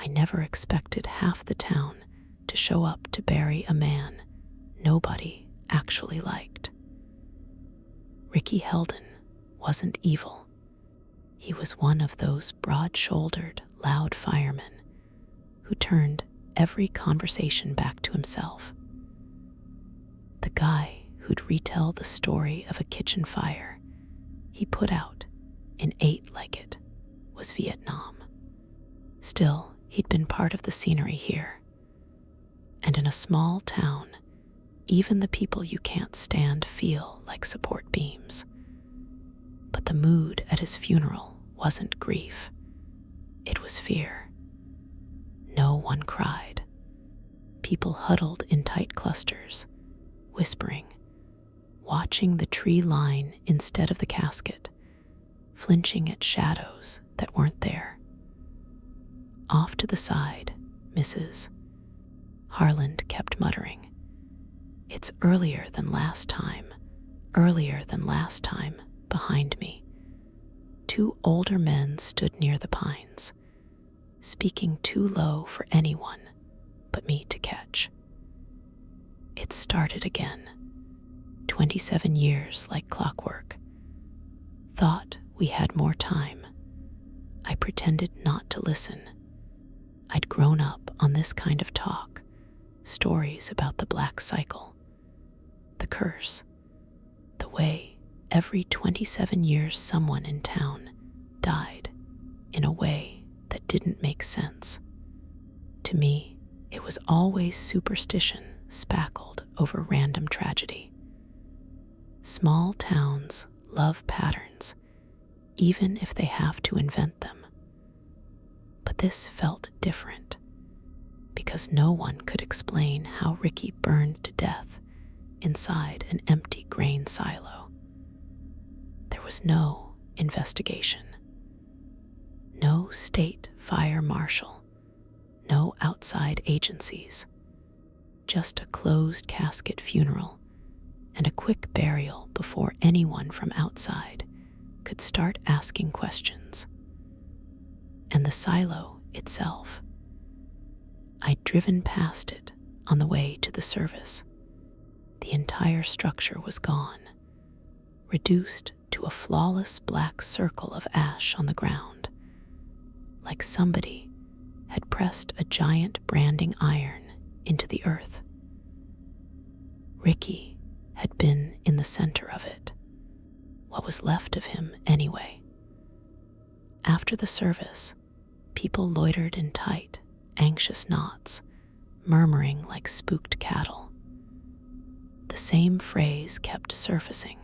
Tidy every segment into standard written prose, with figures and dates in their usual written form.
I never expected half the town to show up to bury a man nobody actually liked. Ricky Heldon wasn't evil. He was one of those broad-shouldered, loud firemen who turned every conversation back to himself. The guy who'd retell the story of a kitchen fire he put out and ate like it was Vietnam. Still, he'd been part of the scenery here. And in a small town, even the people you can't stand feel like support beams. But the mood at his funeral wasn't grief. It was fear. No one cried. People huddled in tight clusters, whispering, watching the tree line instead of the casket, flinching at shadows that weren't there. Off to the side, Mrs. Harland kept muttering, "It's earlier than last time, behind me." Two older men stood near the pines, speaking too low for anyone but me to catch. It started again. 27 years like clockwork. Thought we had more time. I pretended not to listen. I'd grown up on this kind of talk, stories about the black cycle, the curse, the way every 27 years someone in town died in a way that didn't make sense. To me, it was always superstition spackled over random tragedy. Small towns love patterns, even if they have to invent them. But this felt different, because no one could explain how Ricky burned to death inside an empty grain silo. There was no investigation, no state fire marshal, no outside agencies, just a closed casket funeral and a quick burial before anyone from outside could start asking questions. And the silo itself, I'd driven past it on the way to the service. The entire structure was gone, reduced to a flawless black circle of ash on the ground, like somebody had pressed a giant branding iron into the earth. Ricky had been in the center of it, what was left of him anyway. After the service, people loitered in tight, anxious knots, murmuring like spooked cattle. The same phrase kept surfacing,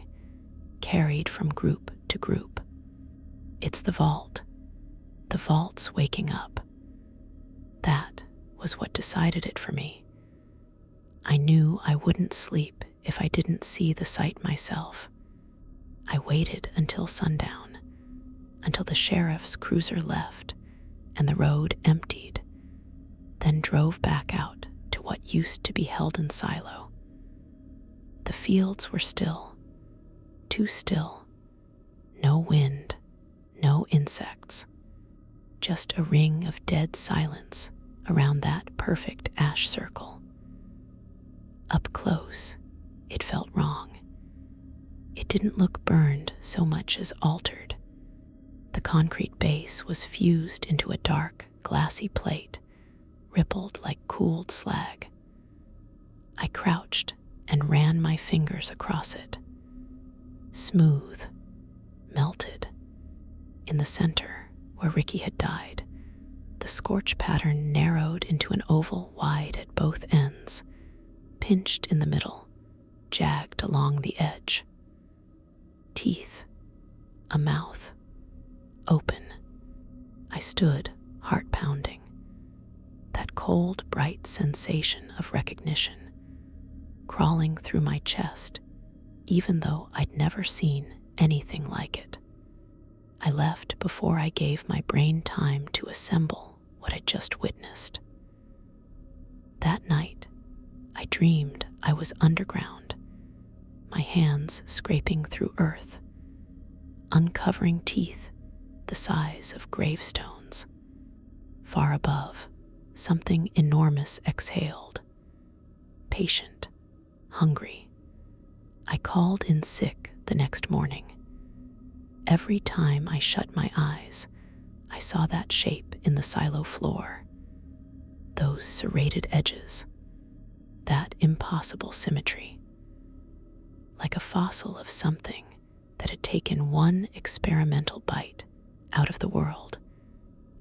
carried from group to group. "It's the vault. The vault's waking up." That was what decided it for me. I knew I wouldn't sleep if I didn't see the site myself. I waited until sundown, until the sheriff's cruiser left and the road emptied, then drove back out to what used to be Heldon Silo. The fields were still, too still. No wind, no insects, just a ring of dead silence around that perfect ash circle. Up close, it felt wrong. It didn't look burned so much as altered. The concrete base was fused into a dark, glassy plate, rippled like cooled slag. I crouched and ran my fingers across it. Smooth, melted. In the center, where Ricky had died, the scorch pattern narrowed into an oval wide at both ends, pinched in the middle, jagged along the edge. Teeth, a mouth, open. I stood, heart pounding. That cold, bright sensation of recognition crawling through my chest, even though I'd never seen anything like it. I left before I gave my brain time to assemble what I'd just witnessed. That night, I dreamed I was underground, my hands scraping through earth, uncovering teeth the size of gravestones, Far above, something enormous exhaled. Patient, hungry. I called in sick the next morning. Every time I shut my eyes, I saw that shape in the silo floor. Those serrated edges, that impossible symmetry. Like a fossil of something that had taken one experimental bite out of the world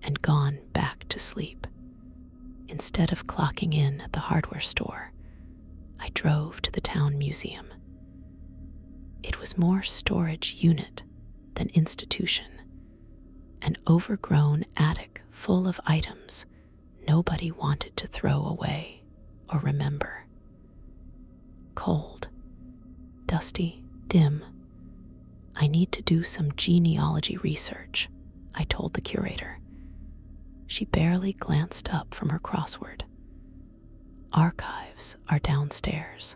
and gone back to sleep. Instead of clocking in at the hardware store, I drove to the town museum. It was more storage unit than institution, an overgrown attic full of items nobody wanted to throw away or remember. Cold, dusty, dim. I need to do some genealogy research, I told the curator. She barely glanced up from her crossword. Archives are downstairs.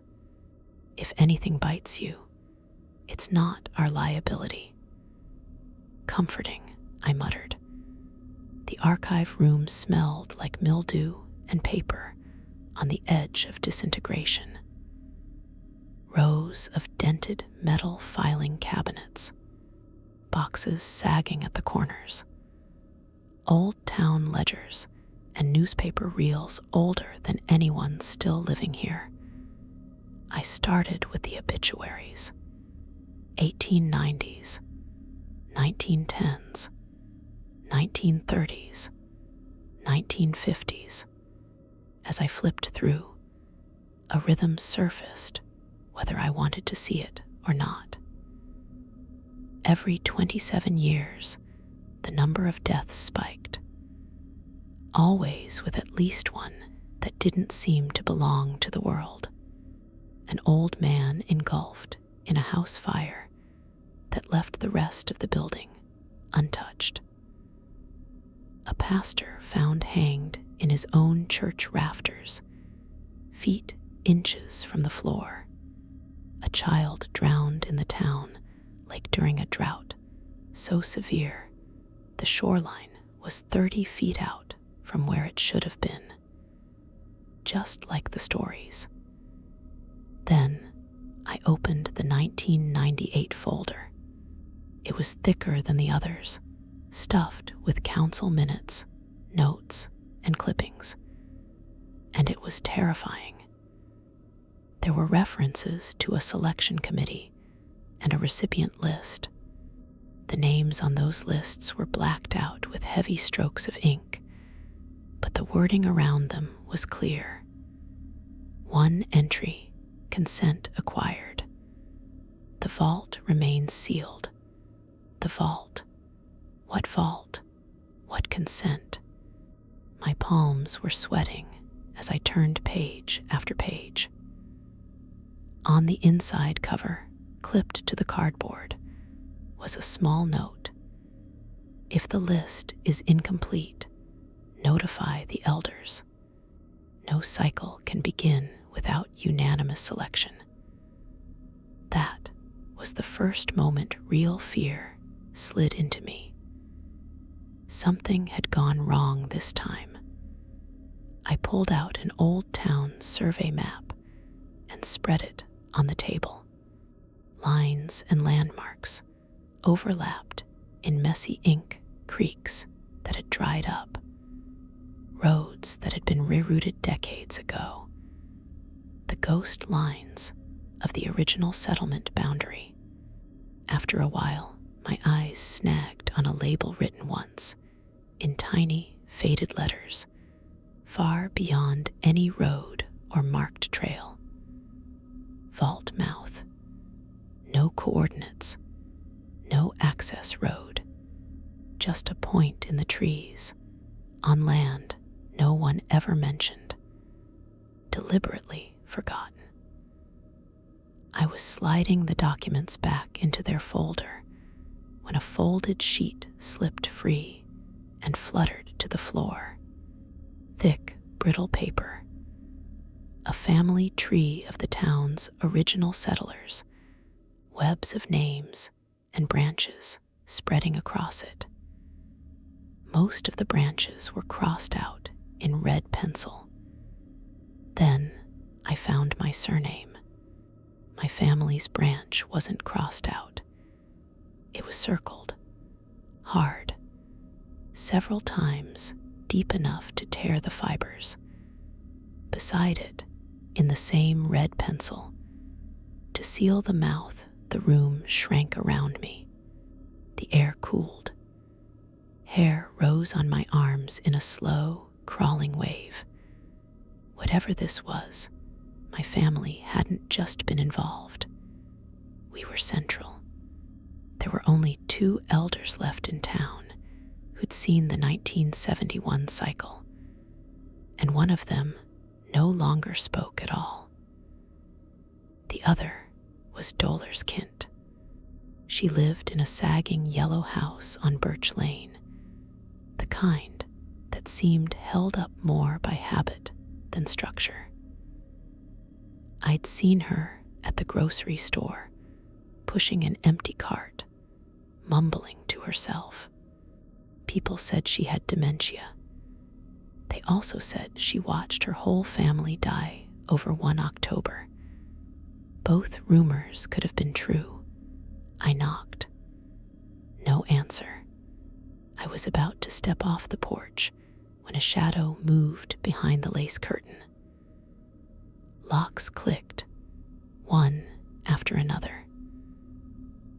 If anything bites you, it's not our liability. Comforting, I muttered. The archive room smelled like mildew and paper on the edge of disintegration. Rows of dented metal filing cabinets, boxes sagging at the corners, old town ledgers and newspaper reels older than anyone still living here. I started with the obituaries. 1890s, 1910s, 1930s, 1950s. As I flipped through, a rhythm surfaced, whether I wanted to see it or not. Every 27 years, the number of deaths spiked, always with at least one that didn't seem to belong to the world. An old man engulfed in a house fire that left the rest of the building untouched. A pastor found hanged in his own church rafters, feet inches from the floor. A child drowned in the town like during a drought so severe the shoreline was 30 feet out from where it should have been. Just like the stories. Then I opened the 1998 folder. It was thicker than the others, stuffed with council minutes, notes, and clippings. And it was terrifying. There were references to a selection committee and a recipient list. The names on those lists were blacked out with heavy strokes of ink, but the wording around them was clear. One entry, consent acquired. The vault remains sealed. The vault. What vault? What consent? My palms were sweating as I turned page after page. On the inside cover, clipped to the cardboard, was a small note. If the list is incomplete, notify the elders. No cycle can begin without unanimous selection. That was the first moment real fear slid into me. Something had gone wrong this time. I pulled out an old town survey map and spread it on the table. Lines and landmarks overlapped in messy ink creeks that had dried up, roads that had been rerouted decades ago, the ghost lines of the original settlement boundary. After a while, my eyes snagged on a label written once, in tiny, faded letters, far beyond any road or marked trail. Vault mouth. No coordinates. No access road. Just a point in the trees, on land no one ever mentioned, deliberately forgotten. I was sliding the documents back into their folder when a folded sheet slipped free and fluttered to the floor. Thick, brittle paper. A family tree of the town's original settlers, webs of names and branches spreading across it. Most of the branches were crossed out in red pencil. Then I found my surname. My family's branch wasn't crossed out. It was circled, hard, several times, deep enough to tear the fibers. Beside it, in the same red pencil, to seal the mouth, the room shrank around me. The air cooled. Hair rose on my arms in a slow, crawling wave. Whatever this was, my family hadn't just been involved. We were central. There were only 2 elders left in town who'd seen the 1971 cycle, and one of them no longer spoke at all. The other was Dolores Kint. She lived in a sagging yellow house on Birch Lane, the kind that seemed held up more by habit than structure. I'd seen her at the grocery store, pushing an empty cart, mumbling to herself. People said she had dementia. They also said she watched her whole family die over one October. Both rumors could have been true. I knocked. No answer. I was about to step off the porch when a shadow moved behind the lace curtain. Locks clicked, one after another.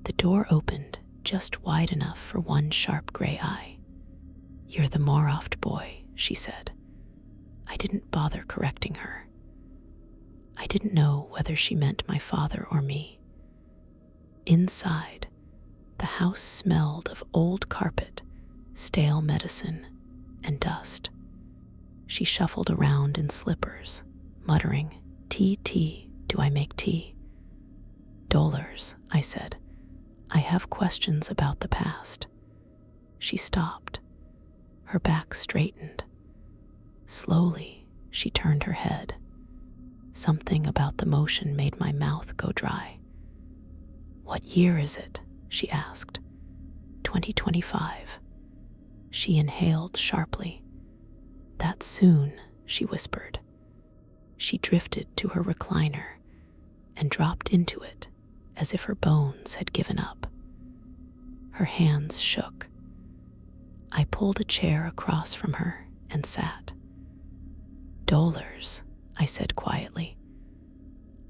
The door opened just wide enough for one sharp gray eye. "You're the Moroft boy," she said. I didn't bother correcting her. I didn't know whether she meant my father or me. Inside, the house smelled of old carpet, stale medicine, and dust. She shuffled around in slippers, muttering, "Tea, do I make tea?" "Dolores," I said, "I have questions about the past." She stopped. Her back straightened. Slowly, she turned her head. Something about the motion made my mouth go dry. "What year is it?" she asked. 2025. She inhaled sharply. "That's soon," she whispered. She drifted to her recliner and dropped into it as if her bones had given up. Her hands shook. I pulled a chair across from her and sat. "Dolores," I said quietly,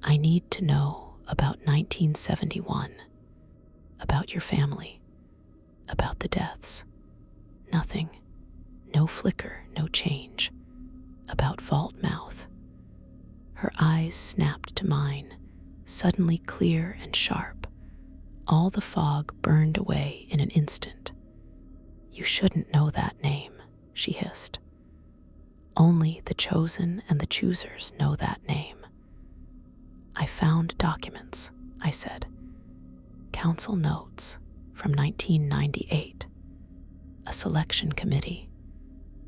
"I need to know about 1971, about your family, about the deaths. Nothing, no flicker, no change, about Vault Mouth." Her eyes snapped to mine, suddenly clear and sharp. All the fog burned away in an instant. "You shouldn't know that name," she hissed. "Only the chosen and the choosers know that name." "I found documents," I said. "Council notes from 1998. A selection committee."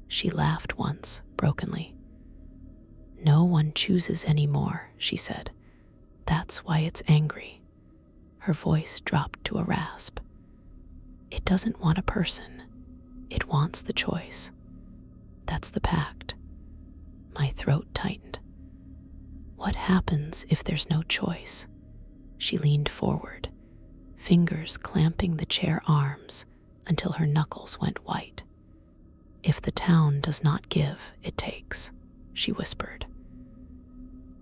She laughed once, brokenly. "No one chooses anymore," she said. "That's why it's angry." Her voice dropped to a rasp. "It doesn't want a person. It wants the choice. That's the pact." My throat tightened. "What happens if there's no choice?" She leaned forward, fingers clamping the chair arms until her knuckles went white. "If the town does not give, it takes," she whispered.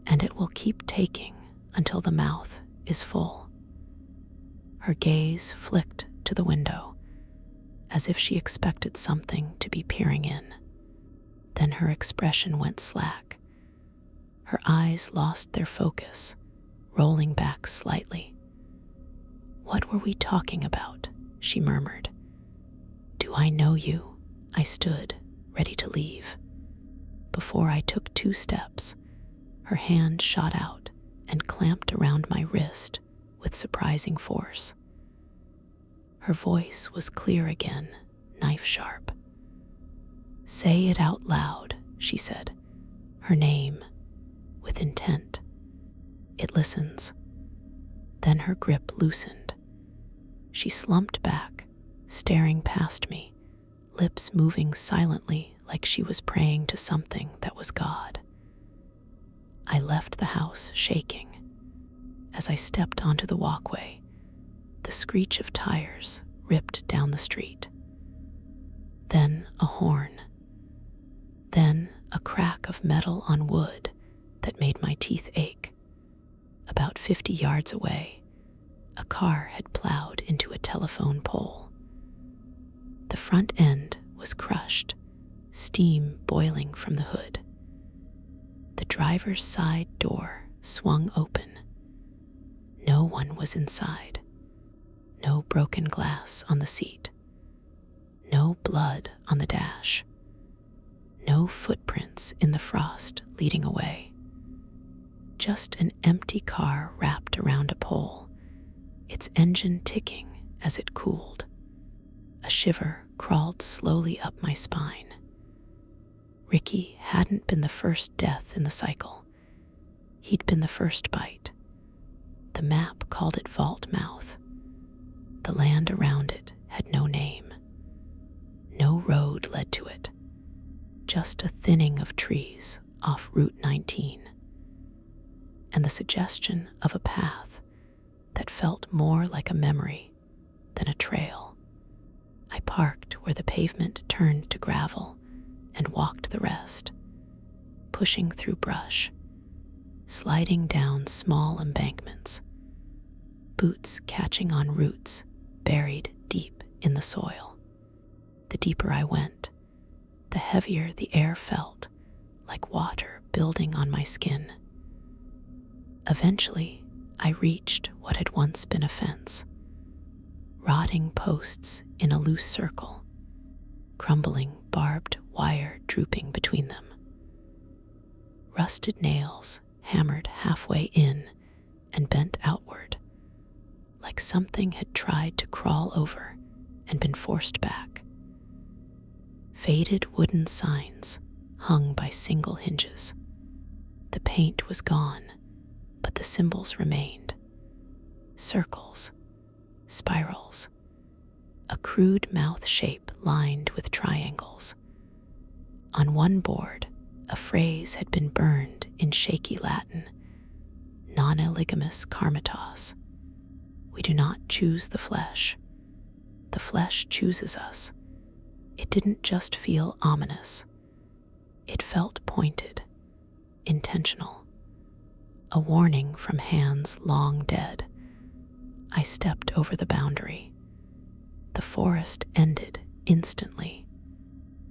"And it will keep taking until the mouth is full." Her gaze flicked to the window, as if she expected something to be peering in. Then her expression went slack. Her eyes lost their focus, rolling back slightly. "What were we talking about?" she murmured. "Do I know you?" I stood, ready to leave. Before I took 2 steps, her hand shot out and clamped around my wrist with surprising force. Her voice was clear again, knife sharp. "Say it out loud," she said, her name, with intent. "It listens." Then her grip loosened. She slumped back, staring past me, lips moving silently like she was praying to something that was God. I left the house shaking. As I stepped onto the walkway, the screech of tires ripped down the street. Then a horn. Then a crack of metal on wood that made my teeth ache. About 50 yards away, a car had plowed into a telephone pole. The front end was crushed, steam boiling from the hood. The driver's side door swung open. No one was inside. No broken glass on the seat. No blood on the dash. No footprints in the frost leading away. Just an empty car wrapped around a pole, its engine ticking as it cooled. A shiver crawled slowly up my spine. Ricky hadn't been the first death in the cycle. He'd been the first bite. The map called it Vault Mouth. The land around it had no name. No road led to it. Just a thinning of trees off Route 19. And the suggestion of a path that felt more like a memory than a trail. I parked where the pavement turned to gravel and walked the rest, pushing through brush, sliding down small embankments, boots catching on roots buried deep in the soil. The deeper I went, the heavier the air felt, like water building on my skin. Eventually, I reached what had once been a fence, rotting posts in a loose circle, crumbling barbed wire drooping between them. Rusted nails hammered halfway in and bent outward, like something had tried to crawl over and been forced back. Faded wooden signs hung by single hinges. The paint was gone, but the symbols remained. Circles, spirals, a crude mouth shape lined with triangles. On one board, a phrase had been burned in shaky Latin, non eligamus carmitas. We do not choose the flesh chooses us. It didn't just feel ominous. It felt pointed, intentional. A warning from hands long dead. I stepped over the boundary. The forest ended instantly.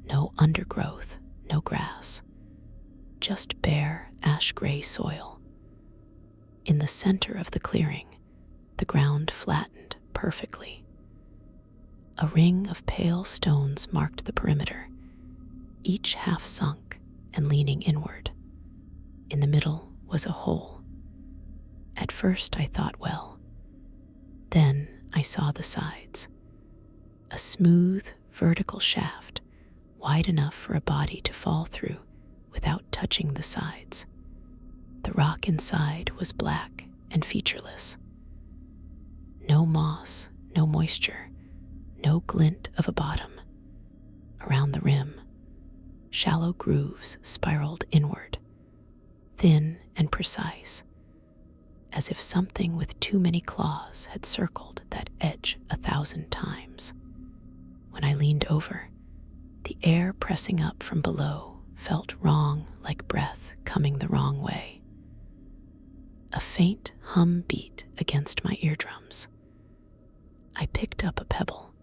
No undergrowth, no grass. Just bare, ash-gray soil. In the center of the clearing, the ground flattened perfectly. A ring of pale stones marked the perimeter, each half sunk and leaning inward. In the middle was a hole. At first I thought well. Then I saw the sides. A smooth, vertical shaft, wide enough for a body to fall through without touching the sides. The rock inside was black and featureless. No moss, no moisture, no glint of a bottom. Around the rim, shallow grooves spiraled inward, thin and precise, as if something with too many claws had circled that edge 1,000 times. When I leaned over, the air pressing up from below felt wrong, like breath coming the wrong way. A faint hum beat against my eardrums. I picked up a pebble,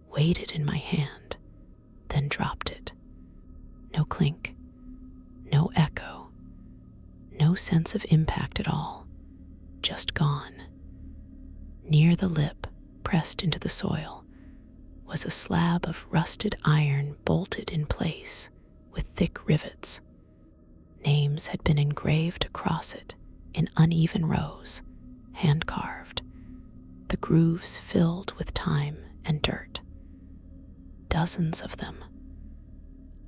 weighed it in my hand, then dropped it. No clink, no echo, no sense of impact at all, just gone. Near the lip, pressed into the soil, was a slab of rusted iron bolted in place with thick rivets. Names had been engraved across it in uneven rows, hand-carved, the grooves filled with time and dirt. Dozens of them.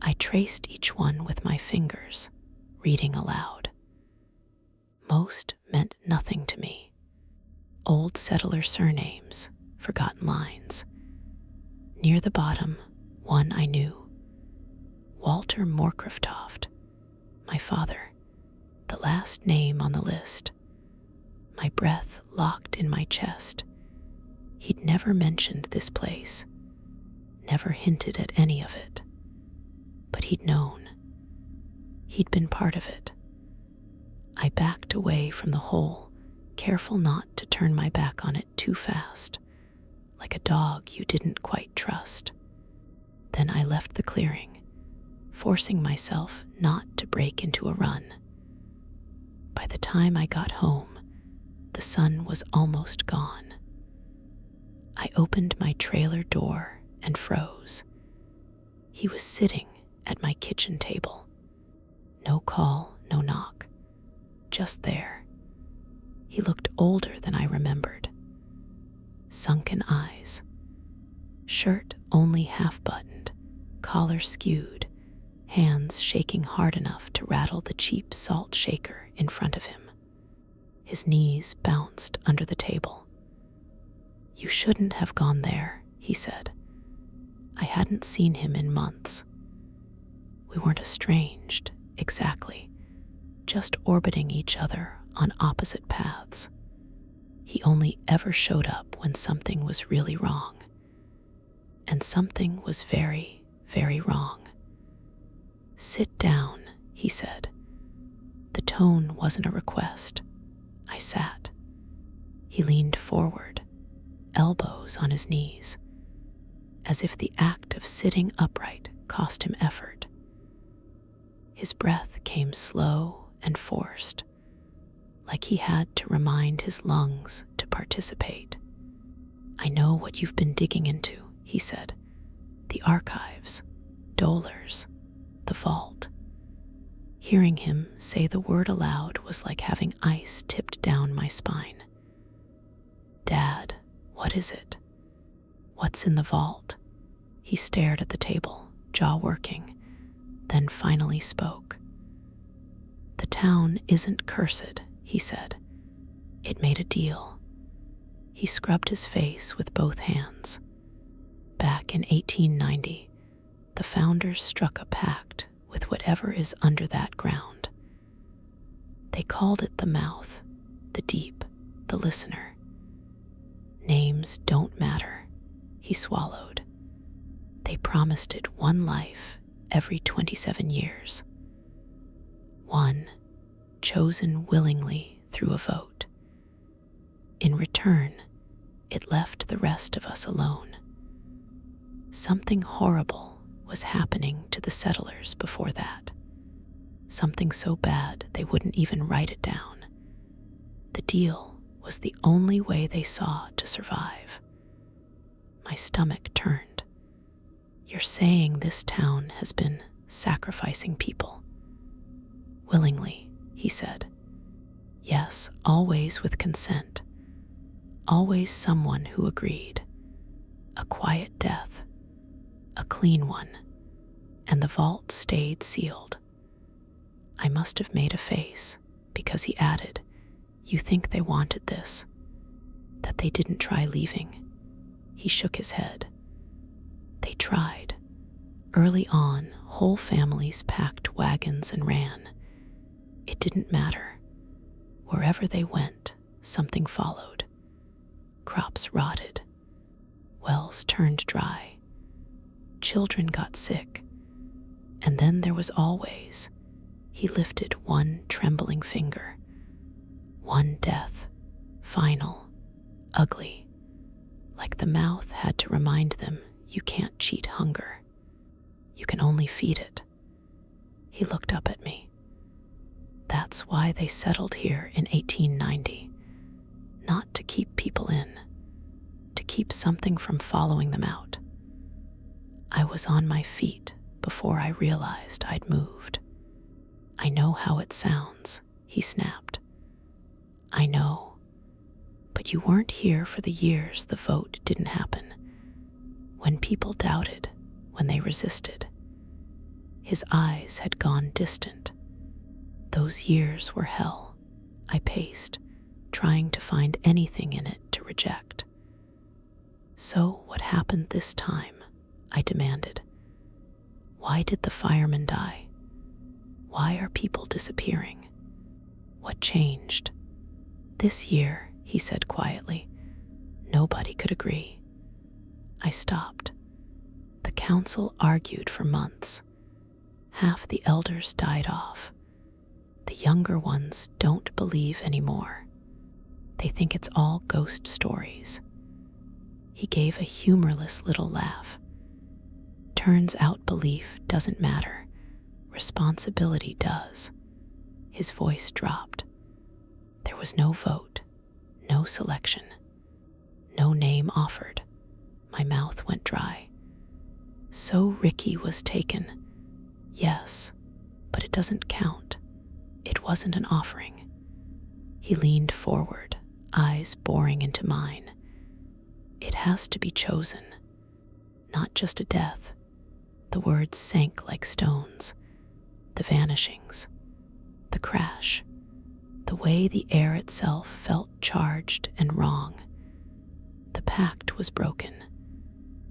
I traced each one with my fingers, reading aloud. Most meant nothing to me. Old settler surnames, forgotten lines. Near the bottom, one I knew. Walter Moorcroft, my father, the last name on the list. My breath locked in my chest. He'd never mentioned this place, never hinted at any of it. But he'd known. He'd been part of it. I backed away from the hole, careful not to turn my back on it too fast, like a dog you didn't quite trust. Then I left the clearing, forcing myself not to break into a run. By the time I got home, the sun was almost gone. I opened my trailer door and froze. He was sitting at my kitchen table. No call, no knock, just there. He looked older than I remembered. Sunken eyes, shirt only half buttoned, collar skewed, hands shaking hard enough to rattle the cheap salt shaker in front of him. His knees bounced under the table. "You shouldn't have gone there," he said. I hadn't seen him in months. We weren't estranged, exactly, just orbiting each other on opposite paths. He only ever showed up when something was really wrong. And something was very, very wrong. "Sit down," he said. The tone wasn't a request. I sat. He leaned forward, elbows on his knees, as if the act of sitting upright cost him effort. His breath came slow and forced, like he had to remind his lungs to participate. "I know what you've been digging into," he said. "The archives, dolars, the vault." Hearing him say the word aloud was like having ice tipped down my spine. "Dad, what is it? What's in the vault?" He stared at the table, jaw working, then finally spoke. "The town isn't cursed," he said. "It made a deal." He scrubbed his face with both hands. Back in 1890, the founders struck a pact with whatever is under that ground. They called it the mouth, the deep, the listener. Names don't matter, he swallowed. They promised it one life every 27 years. One, chosen willingly through a vote. In return, it left the rest of us alone. Something horrible was happening to the settlers before that. Something so bad they wouldn't even write it down. The deal was the only way they saw to survive. My stomach turned. "You're saying this town has been sacrificing people?" "Willingly," he said. "Yes, always with consent. Always someone who agreed. A quiet death. A clean one. And the vault stayed sealed." I must have made a face, because he added, "You think they wanted this? That they didn't try leaving?" He shook his head. "They tried. Early on, whole families packed wagons and ran. It didn't matter. Wherever they went, something followed. Crops rotted. Wells turned dry. Children got sick. And then there was always," he lifted one trembling finger, "one death, final, ugly, like the mouth had to remind them you can't cheat hunger. You can only feed it." He looked up at me. "That's why they settled here in 1890. Not to keep people in, to keep something from following them out." I was on my feet before I realized I'd moved. "I know how it sounds," he snapped. "I know. But you weren't here for the years the vote didn't happen. When people doubted, when they resisted." His eyes had gone distant. "Those years were hell." I paced, trying to find anything in it to reject. "So what happened this time?" I demanded. Why did the fireman die? Why are people disappearing? What changed? This year, he said quietly. Nobody could agree. I stopped. The council argued for months. Half the elders died off. The younger ones don't believe anymore. They think it's all ghost stories. He gave a humorless little laugh. Turns out belief doesn't matter. Responsibility does. His voice dropped. There was no vote, no selection, no name offered. My mouth went dry. So Ricky was taken. Yes, but it doesn't count. It wasn't an offering. He leaned forward, eyes boring into mine. It has to be chosen, not just a death. The words sank like stones. The vanishings, the crash, the way the air itself felt charged and wrong. The pact was broken.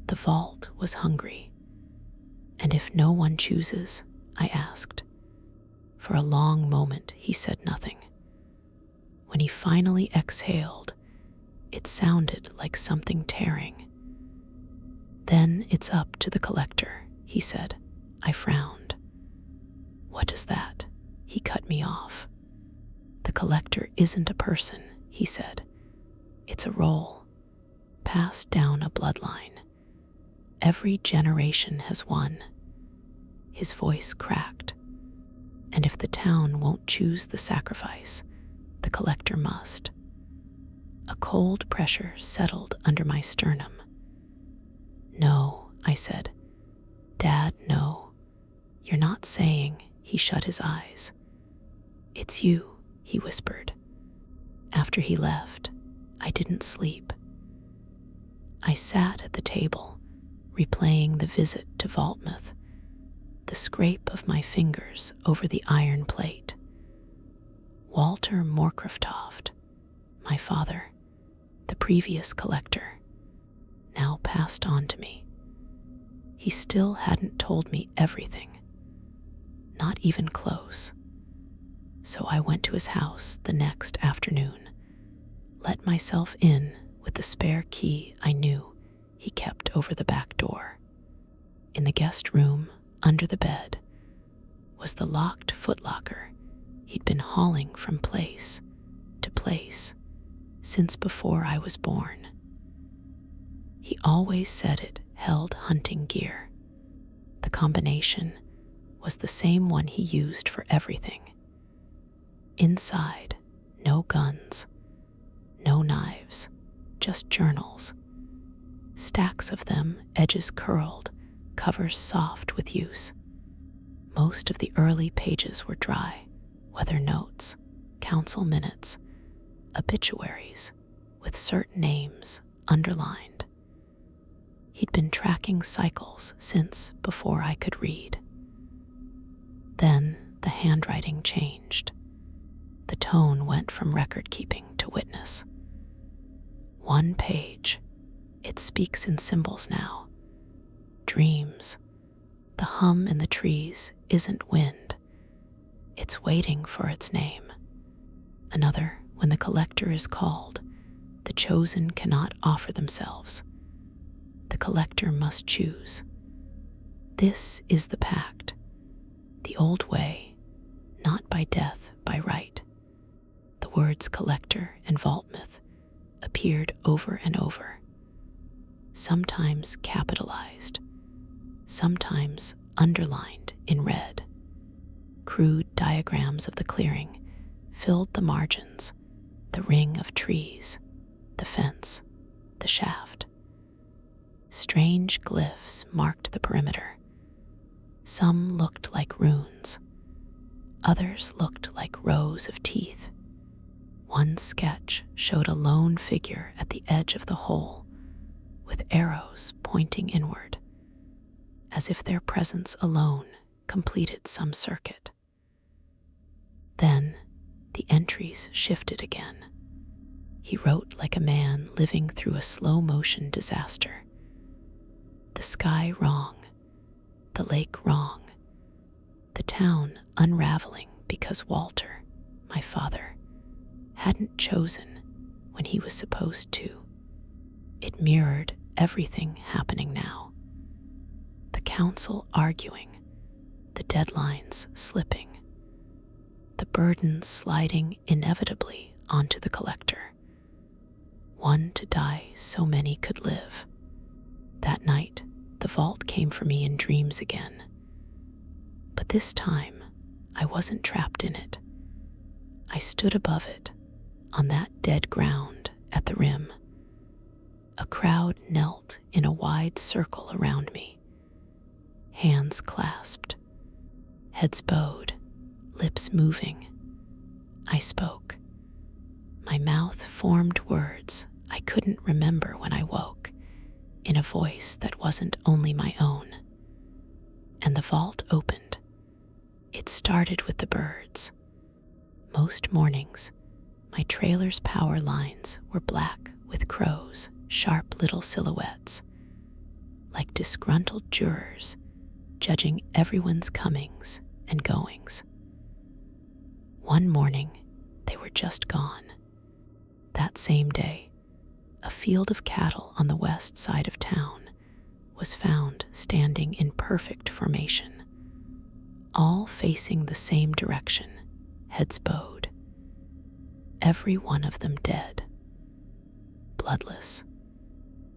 The vault was hungry. And if no one chooses, I asked. For a long moment, he said nothing. When he finally exhaled, it sounded like something tearing. Then it's up to the collector, he said. I frowned. What does that? He cut me off. The collector isn't a person, he said. It's a role, passed down a bloodline. Every generation has one. His voice cracked. And if the town won't choose the sacrifice, the collector must. A cold pressure settled under my sternum. No, I said. Dad, no. You're not saying. He shut his eyes. It's you, he whispered. After he left, I didn't sleep. I sat at the table, replaying the visit to Vaultmouth, the scrape of my fingers over the iron plate. Walter Moorcrofttoft, my father, the previous collector, now passed on to me. He still hadn't told me everything. Not even close. So I went to his house the next afternoon, let myself in with the spare key I knew he kept over the back door. In the guest room, under the bed, was the locked footlocker he'd been hauling from place to place since before I was born. He always said it held hunting gear. The combination was the same one he used for everything. Inside, no guns, no knives, just journals. Stacks of them, edges curled, covers soft with use. Most of the early pages were dry, weather notes, council minutes, obituaries, with certain names underlined. He'd been tracking cycles since before I could read. Then the handwriting changed. The tone went from record-keeping to witness. One page. It speaks in symbols now. Dreams. The hum in the trees isn't wind. It's waiting for its name. Another, when the collector is called, the chosen cannot offer themselves. The collector must choose. This is the pact. The old way, not by death, by right. The words collector and Vaultmouth appeared over and over, sometimes capitalized, sometimes underlined in red. Crude diagrams of the clearing filled the margins, the ring of trees, the fence, the shaft. Strange glyphs marked the perimeter. Some looked like runes. Others looked like rows of teeth. One sketch showed a lone figure at the edge of the hole, with arrows pointing inward, as if their presence alone completed some circuit. Then the entries shifted again. He wrote like a man living through a slow-motion disaster. The sky wrong, the lake wrong, the town unraveling because Walter, my father, hadn't chosen when he was supposed to. It mirrored everything happening now. The council arguing, the deadlines slipping, the burdens sliding inevitably onto the collector. One to die so many could live. That night, the vault came for me in dreams again. But this time, I wasn't trapped in it. I stood above it, on that dead ground at the rim. A crowd knelt in a wide circle around me, hands clasped, heads bowed, lips moving. I spoke. My mouth formed words I couldn't remember when I woke, in a voice that wasn't only my own. And the vault opened. It started with the birds. Most mornings, my trailer's power lines were black with crows, sharp little silhouettes, like disgruntled jurors judging everyone's comings and goings. One morning, they were just gone. That same day, a field of cattle on the west side of town was found standing in perfect formation, all facing the same direction, heads bowed. Every one of them dead, bloodless,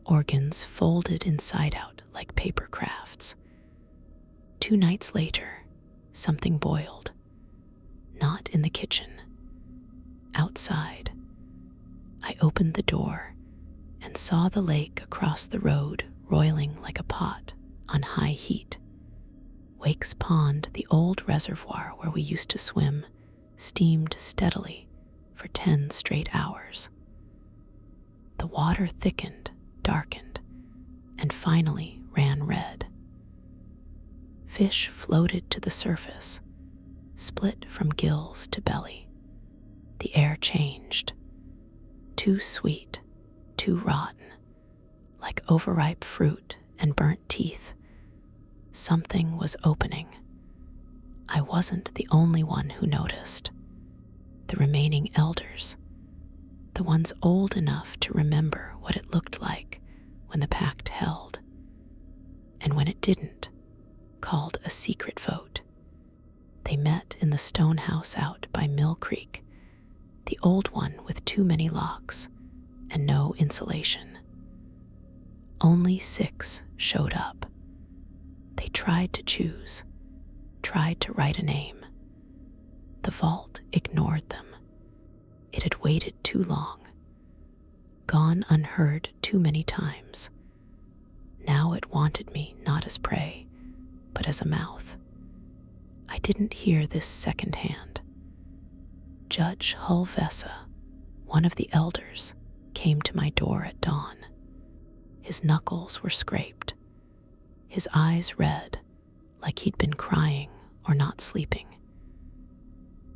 organs folded inside out like paper crafts. 2 nights later, something boiled, not in the kitchen, outside. I opened the door and saw the lake across the road roiling like a pot on high heat. Wake's Pond, the old reservoir where we used to swim, steamed steadily for 10 straight hours. The water thickened, darkened, and finally ran red. Fish floated to the surface, split from gills to belly. The air changed. Too sweet, too rotten, like overripe fruit and burnt teeth. Something was opening. I wasn't the only one who noticed. The remaining elders, the ones old enough to remember what it looked like when the pact held, and when it didn't, called a secret vote. They met in the stone house out by Mill Creek, the old one with too many locks and no insulation. Only 6 showed up. They tried to choose, tried to write a name. The vault ignored them. It had waited too long, gone unheard too many times. Now it wanted me not as prey, but as a mouth. I didn't hear this secondhand. Judge Hulvessa, one of the elders, came to my door at dawn. His knuckles were scraped, his eyes red, like he'd been crying or not sleeping.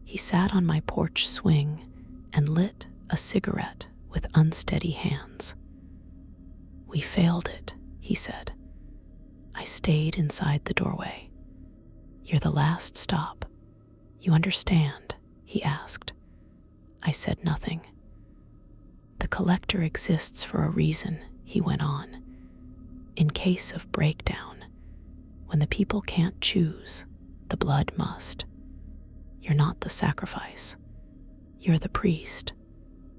He sat on my porch swing and lit a cigarette with unsteady hands. "We failed it," he said. I stayed inside the doorway. "You're the last stop. You understand?" he asked. I said nothing. "The collector exists for a reason," he went on. "In case of breakdown, when the people can't choose, the blood must. You're not the sacrifice. You're the priest.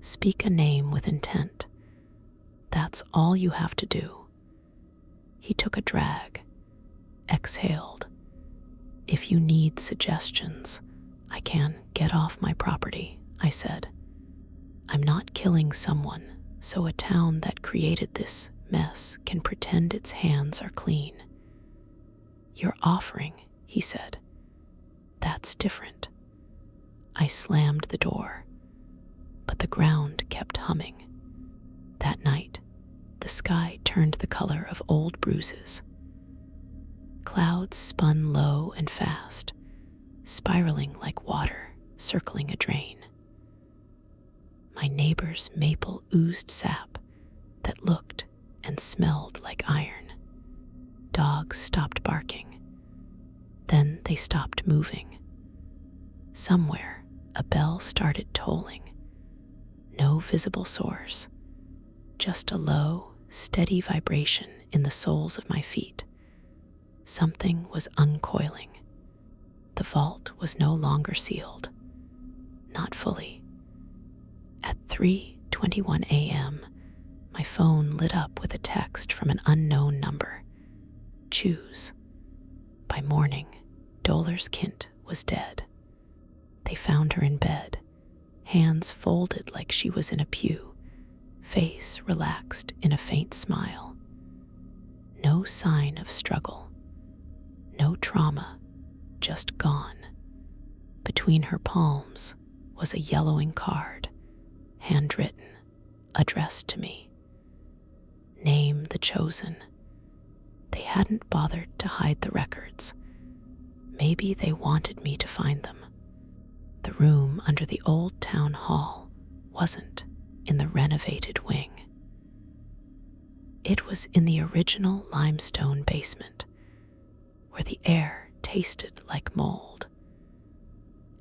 Speak a name with intent. That's all you have to do." He took a drag, exhaled. "If you need suggestions, I can get off my property," I said. "I'm not killing someone so a town that created this mess can pretend its hands are clean." "You're offering," he said. "That's different." I slammed the door, but the ground kept humming. That night, the sky turned the color of old bruises. Clouds spun low and fast, spiraling like water circling a drain. My neighbor's maple oozed sap that looked and smelled like iron. Dogs stopped barking. they stopped moving. Somewhere, a bell started tolling. No visible source, just a low, steady vibration in the soles of my feet. Something was uncoiling. The vault was no longer sealed. Not fully. At 3:21 a.m., my phone lit up with a text from an unknown number. Choose. By morning, Dolar's Kint was dead. They found her in bed, hands folded like she was in a pew, face relaxed in a faint smile. No sign of struggle, no trauma, just gone. Between her palms was a yellowing card, handwritten, addressed to me. Name the chosen. They hadn't bothered to hide the records. Maybe they wanted me to find them. The room under the old town hall wasn't in the renovated wing. It was in the original limestone basement, where the air tasted like mold,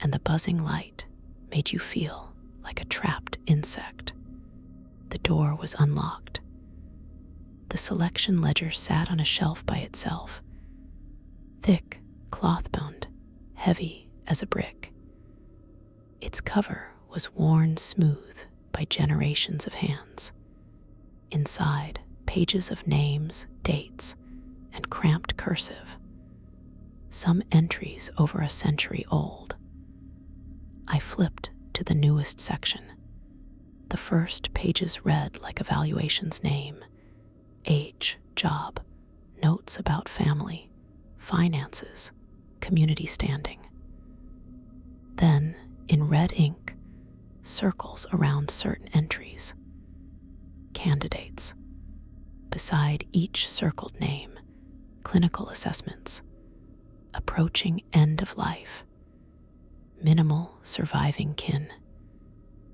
and the buzzing light made you feel like a trapped insect. The door was unlocked. The selection ledger sat on a shelf by itself, thick, cloth-bound, heavy as a brick. Its cover was worn smooth by generations of hands. Inside, pages of names, dates, and cramped cursive. Some entries over a century old. I flipped to the newest section. The first pages read like evaluation's name, age, job, notes about family, finances, community standing. Then, in red ink, circles around certain entries. Candidates. Beside each circled name, clinical assessments. Approaching end of life. Minimal surviving kin.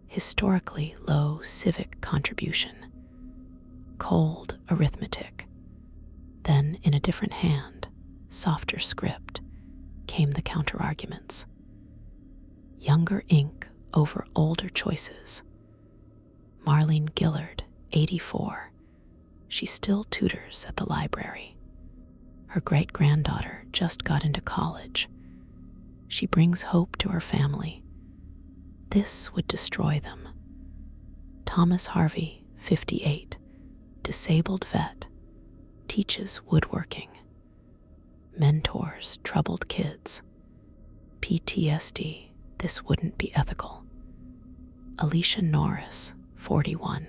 Historically low civic contribution. Cold arithmetic. Then, in a different hand, softer script, came the counterarguments. Younger ink over older choices. Marlene Gillard, 84. She still tutors at the library. Her great-granddaughter just got into college. She brings hope to her family. This would destroy them. Thomas Harvey, 58. Disabled vet, teaches woodworking. Mentors troubled kids. PTSD, this wouldn't be ethical. Alicia Norris, 41.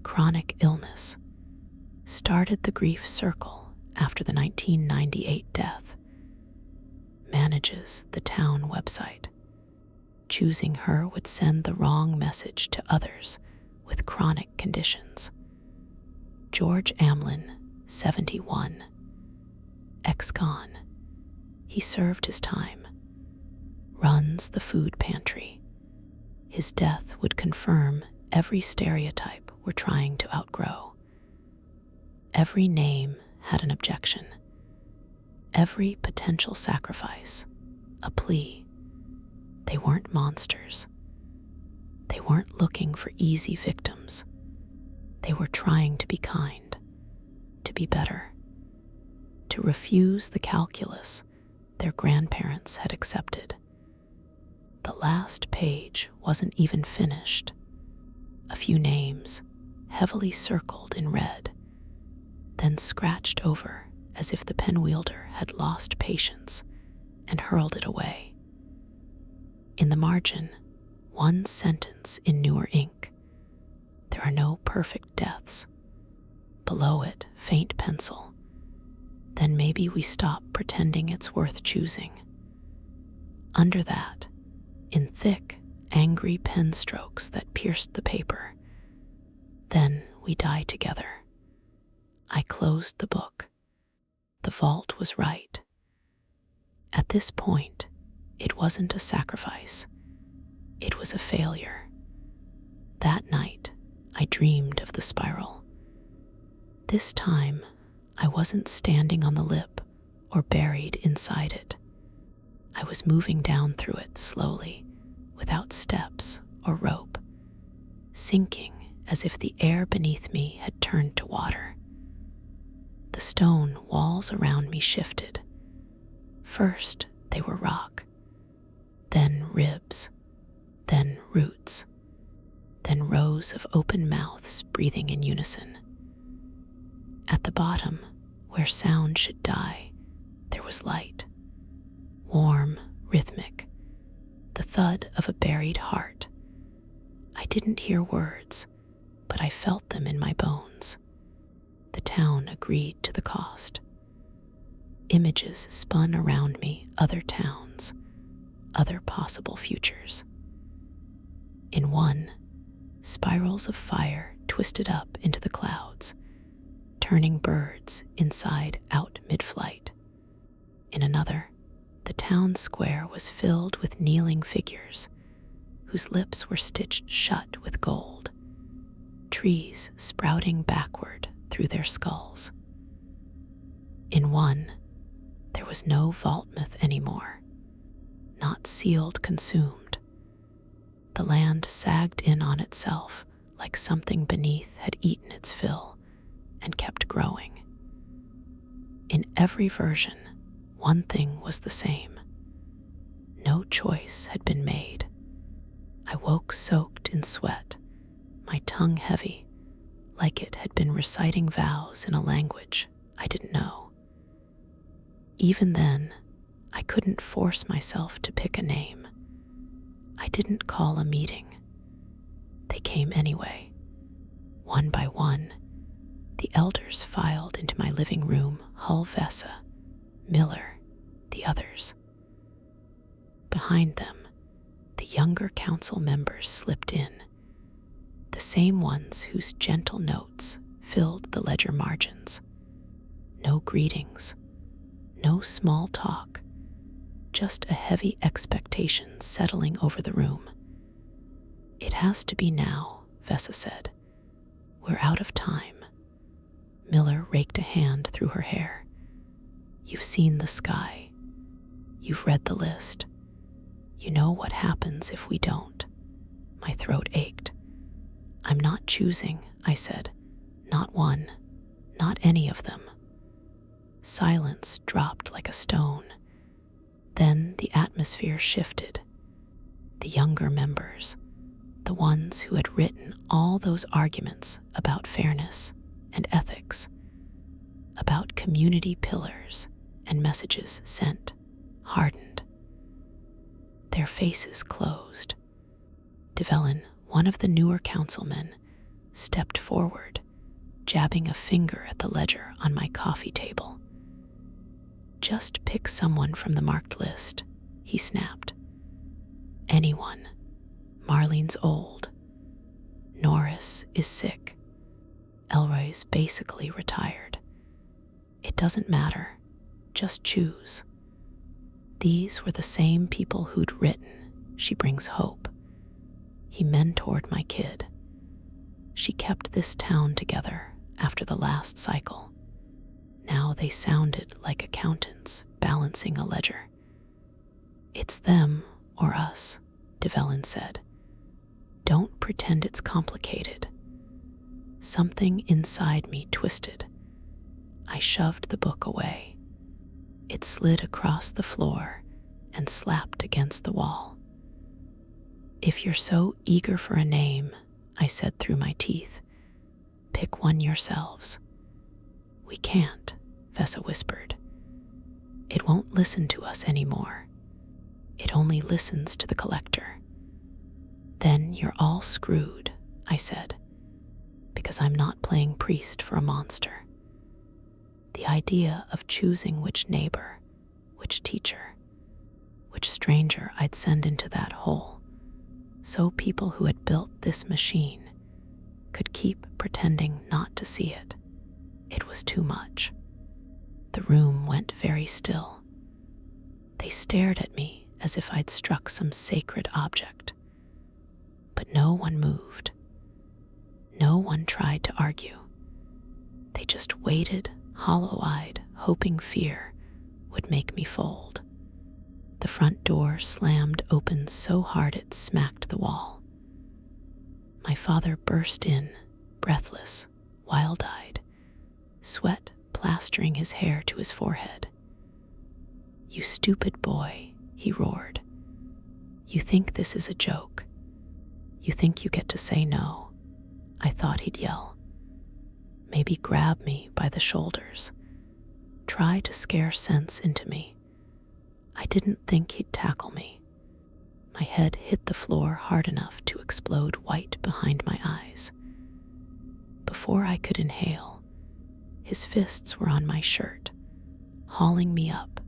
Chronic illness. Started the grief circle after the 1998 death. Manages the town website. Choosing her would send the wrong message to others with chronic conditions. George Amlin, 71. Ex-con. He served his time. Runs the food pantry. His death would confirm every stereotype we're trying to outgrow. Every name had an objection. Every potential sacrifice, a plea. They weren't monsters. They weren't looking for easy victims. They were trying to be kind, to be better, to refuse the calculus their grandparents had accepted. The last page wasn't even finished. A few names, heavily circled in red, then scratched over as if the pen wielder had lost patience and hurled it away. In the margin, one sentence in newer ink. There are no perfect deaths. Below it, faint pencil. Then maybe we stop pretending it's worth choosing. Under that, in thick, angry pen strokes that pierced the paper, then we die together. I closed the book. The vault was right. At this point, it wasn't a sacrifice. It was a failure. That night, I dreamed of the spiral. This time, I wasn't standing on the lip or buried inside it. I was moving down through it slowly, without steps or rope, sinking as if the air beneath me had turned to water. The stone walls around me shifted. First, they were rock, then ribs, then roots, then rows of open mouths breathing in unison. At the bottom, where sound should die, there was light, warm, rhythmic, the thud of a buried heart. I didn't hear words, but I felt them in my bones. The town agreed to the cost. Images spun around me, other towns, other possible futures. In one, spirals of fire twisted up into the clouds, turning birds inside out mid-flight. In another, the town square was filled with kneeling figures whose lips were stitched shut with gold, trees sprouting backward through their skulls. In one, there was no vault myth anymore, not sealed, consumed. The land sagged in on itself like something beneath had eaten its fill and kept growing. In every version, one thing was the same. No choice had been made. I woke soaked in sweat, my tongue heavy, like it had been reciting vows in a language I didn't know. Even then, I couldn't force myself to pick a name. I didn't call a meeting. They came anyway. One by one, the elders filed into my living room, Hull Vesa, Miller, the others. Behind them, the younger council members slipped in, the same ones whose gentle notes filled the ledger margins. No greetings, no small talk, just a heavy expectation settling over the room. "It has to be now," Vesa said. "We're out of time." Miller raked a hand through her hair. "You've seen the sky. You've read the list. You know what happens if we don't." My throat ached. "I'm not choosing," I said. "Not one. Not any of them." Silence dropped like a stone. Then the atmosphere shifted. The younger members, the ones who had written all those arguments about fairness and ethics, about community pillars and messages sent, hardened. Their faces closed. Devellin, one of the newer councilmen, stepped forward, jabbing a finger at the ledger on my coffee table. "Just pick someone from the marked list," he snapped. "Anyone. Marlene's old. Norris is sick. Elroy's basically retired. It doesn't matter. Just choose." These were the same people who'd written, "She brings hope." He mentored my kid. She kept this town together after the last cycle. Now they sounded like accountants balancing a ledger. "It's them or us," Devellin said. "Don't pretend it's complicated." Something inside me twisted. I shoved the book away. It slid across the floor and slapped against the wall. "If you're so eager for a name," I said through my teeth, "pick one yourselves." "We can't," Vesa whispered. "It won't listen to us anymore. It only listens to the collector." "Then you're all screwed," I said, "because I'm not playing priest for a monster." The idea of choosing which neighbor, which teacher, which stranger I'd send into that hole, so people who had built this machine could keep pretending not to see it. It was too much. The room went very still. They stared at me as if I'd struck some sacred object. But no one moved. No one tried to argue. They just waited, hollow-eyed, hoping fear would make me fold. The front door slammed open so hard it smacked the wall. My father burst in, breathless, wild-eyed, sweat plastering his hair to his forehead. "You stupid boy," he roared. "You think this is a joke? You think you get to say no?" I thought he'd yell. Maybe grab me by the shoulders. Try to scare sense into me. I didn't think he'd tackle me. My head hit the floor hard enough to explode white behind my eyes. Before I could inhale, his fists were on my shirt, hauling me up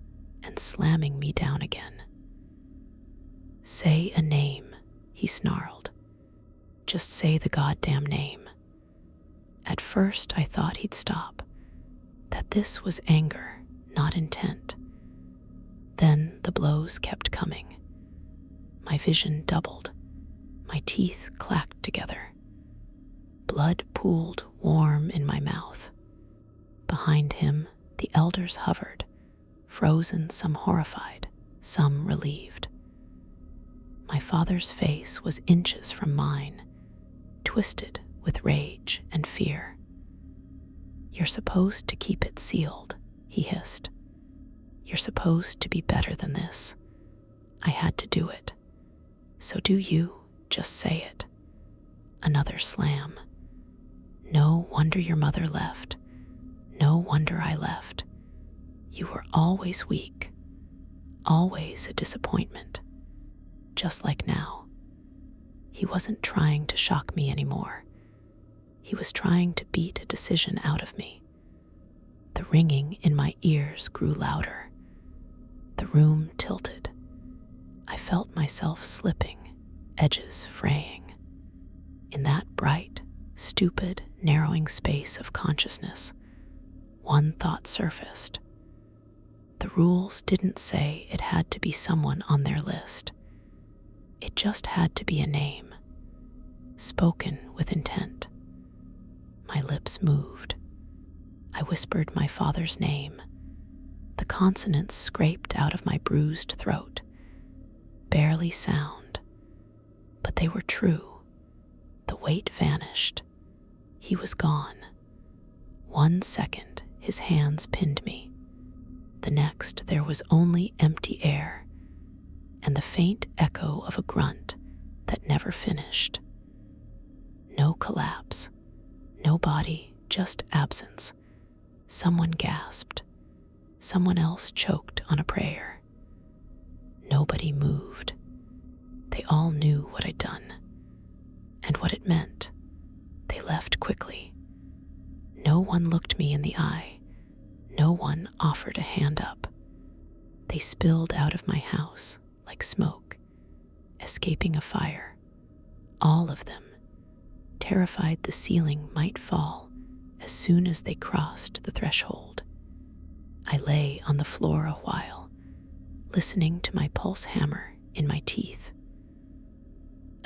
and slamming me down again. "Say a name," he snarled. "Just say the goddamn name." At first I thought he'd stop, that this was anger, not intent. Then the blows kept coming. My vision doubled. My teeth clacked together. Blood pooled warm in my mouth. Behind him, the elders hovered, frozen, some horrified, some relieved. My father's face was inches from mine, twisted with rage and fear. "You're supposed to keep it sealed," he hissed. "You're supposed to be better than this. I had to do it. So do you, just say it." Another slam. "No wonder your mother left. No wonder I left. You were always weak, always a disappointment, just like now." He wasn't trying to shock me anymore. He was trying to beat a decision out of me. The ringing in my ears grew louder. The room tilted. I felt myself slipping, edges fraying. In that bright, stupid, narrowing space of consciousness, one thought surfaced. The rules didn't say it had to be someone on their list. It just had to be a name, spoken with intent. My lips moved. I whispered my father's name. The consonants scraped out of my bruised throat. Barely sound, but they were true. The weight vanished. He was gone. 1 second, his hands pinned me. The next, there was only empty air and the faint echo of a grunt that never finished. No collapse, no body, just absence. Someone gasped. Someone else choked on a prayer. Nobody moved. They all knew what I'd done and what it meant. They left quickly. No one looked me in the eye. No one offered a hand up. They spilled out of my house like smoke, escaping a fire. All of them, terrified the ceiling might fall as soon as they crossed the threshold. I lay on the floor a while, listening to my pulse hammer in my teeth.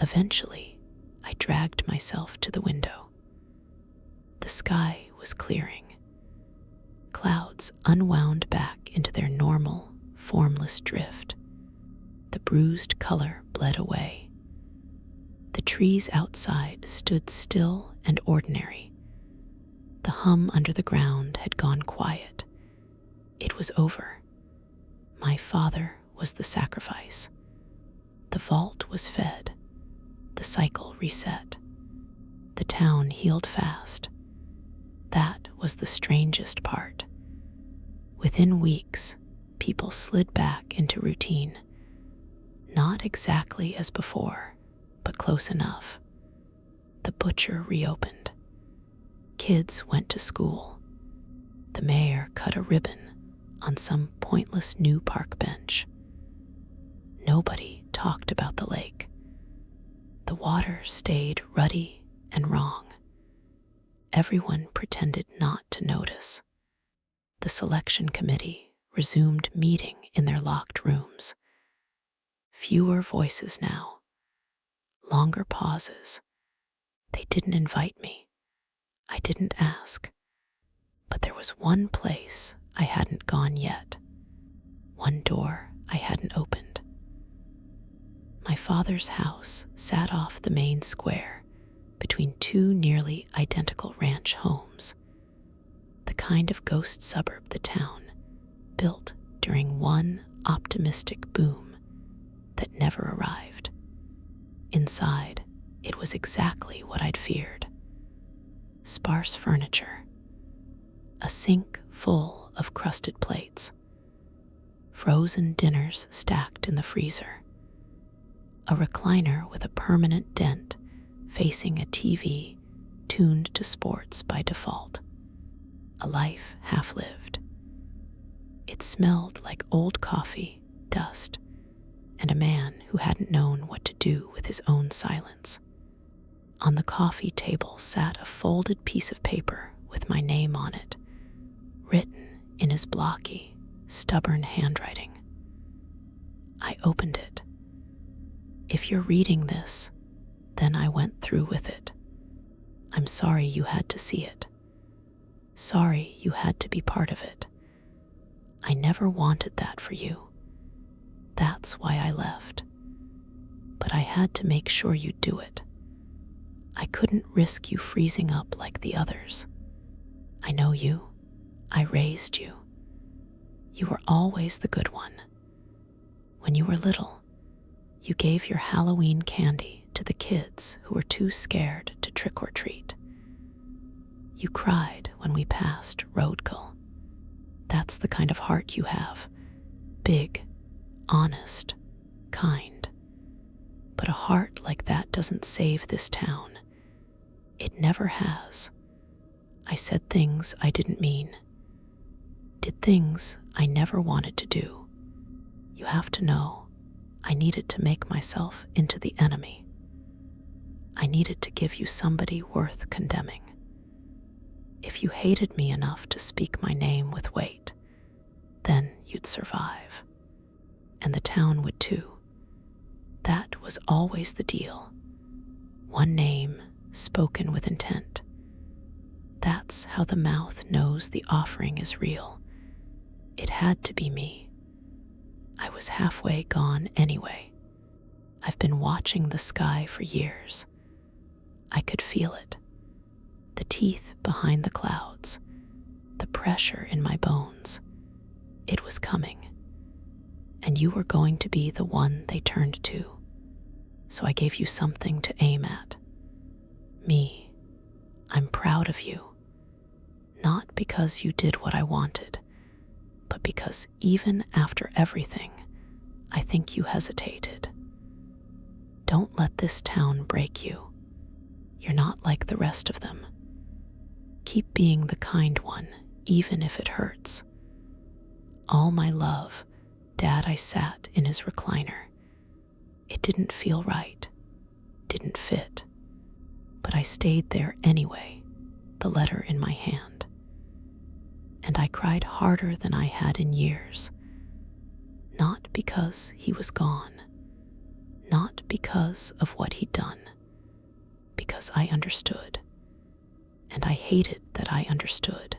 Eventually, I dragged myself to the window. The sky was clearing. Clouds unwound back into their normal, formless drift. The bruised color bled away. The trees outside stood still and ordinary. The hum under the ground had gone quiet. It was over. My father was the sacrifice. The vault was fed. The cycle reset. The town healed fast. That was the strangest part. Within weeks, people slid back into routine. Not exactly as before, but close enough. The butcher reopened. Kids went to school. The mayor cut a ribbon on some pointless new park bench. Nobody talked about the lake. The water stayed ruddy and wrong. Everyone pretended not to notice. The selection committee resumed meeting in their locked rooms. Fewer voices now. Longer pauses. They didn't invite me. I didn't ask. But there was one place I hadn't gone yet. One door I hadn't opened. My father's house sat off the main square between two nearly identical ranch homes, the kind of ghost suburb the town built during one optimistic boom that never arrived. Inside, it was exactly what I'd feared. Sparse furniture, a sink full of crusted plates, frozen dinners stacked in the freezer, a recliner with a permanent dent facing a TV tuned to sports by default, a life half-lived. It smelled like old coffee, dust, and a man who hadn't known what to do with his own silence. On the coffee table sat a folded piece of paper with my name on it, written in his blocky, stubborn handwriting. I opened it. If you're reading this, then I went through with it. I'm sorry you had to see it. Sorry you had to be part of it. I never wanted that for you. That's why I left. But I had to make sure you'd do it. I couldn't risk you freezing up like the others. I know you. I raised you. You were always the good one. When you were little, you gave your Halloween candy to the kids who were too scared to trick or treat. You cried when we passed Roadkill. That's the kind of heart you have. Big, honest, kind. But a heart like that doesn't save this town. It never has. I said things I didn't mean. Did things I never wanted to do. You have to know, I needed to make myself into the enemy. I needed to give you somebody worth condemning. If you hated me enough to speak my name with weight, then you'd survive. And the town would too. That was always the deal. One name spoken with intent. That's how the mouth knows the offering is real. It had to be me. I was halfway gone anyway. I've been watching the sky for years. I could feel it. The teeth behind the clouds, the pressure in my bones. It was coming. And you were going to be the one they turned to. So I gave you something to aim at. Me. I'm proud of you. Not because you did what I wanted, but because even after everything, I think you hesitated. Don't let this town break you. You're not like the rest of them. Keep being the kind one, even if it hurts. All my love, Dad, I sat in his recliner. It didn't feel right, didn't fit, but I stayed there anyway, the letter in my hand. And I cried harder than I had in years, not because he was gone, not because of what he'd done, because I understood, and I hated that I understood.